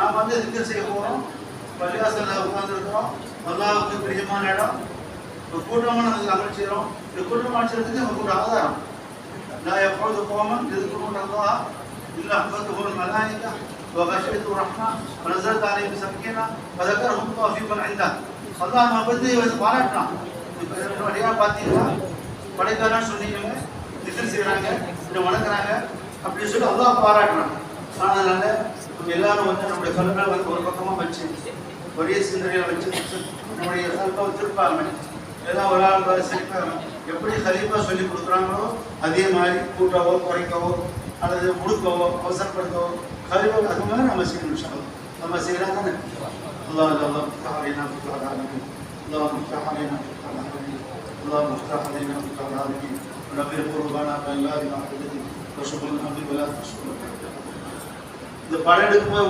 நாம் வந்து திக்ர் செய்ய போகிறோம், பள்ளிவாசலில் உட்காந்துருக்கிறோம், அல்லாஹ்வுக்கு பிரியமான இடம். இப்போ கூட்டமாக நம்ம அமல் செய்கிறோம். இந்த கூட்டமாக செய்கிறதுக்கு நமக்கு ஒரு ஆதாரம். நான் எப்பொழுது கோமம் எதுக்குறோம்ன்றதா இல்லை அம்பத்துக்கு மலாயிக்கா وغشيت الرحمة ونزلت عليهم سكينة وذكرهم الله في من عنده. அல்லாஹ் நம்ம பற்றி பாராட்டுறான். இப்போ வழியாக பார்த்தீங்கன்னா படைத்தாரான்னு சொன்னீங்க, திக்ர் செய்கிறாங்க, இப்படி வணங்குறாங்க அப்படின்னு சொல்லி அல்லாஹ் பாராட்டுறாங்க. அதனால எல்லாரும் வந்து நம்முடைய கல்வியை வந்து ஒரு பக்கமாக வச்சு ஒரே சிந்தனையில் வச்சு நம்முடைய கல்வை வச்சிருப்பாங்க. ஏதாவது ஒரு ஆள் சிரிப்பாங்க. எப்படி கலீஃபா சொல்லி கொடுக்குறாங்களோ அதே மாதிரி கூட்டவோ குறைக்கவோ அல்லது முடுக்கவோ அவசரப்படுத்தவோ கல்வோ அது மாதிரி நம்ம செய்யணும். விஷயம் நம்ம செய்யலாம் தானே. அல்லாஹ் அல்லாஹ் முஃப்தஹ் முஃப்தஹ் ஆலமீன் அல்லாஹ் முஃப்தஹ் அலைனா முஃப்தஹ் ஆலமீன் அல்லாஹ் முஃப்தஹ் அலைனா முஃப்தஹ் ஆலமீன் ரப்பி குர்பானா பல்லாஹி மஹ்ததி வஷுகுல் ஹம்தி வலா தஷ்குர். இந்த படம் எடுக்கும்போது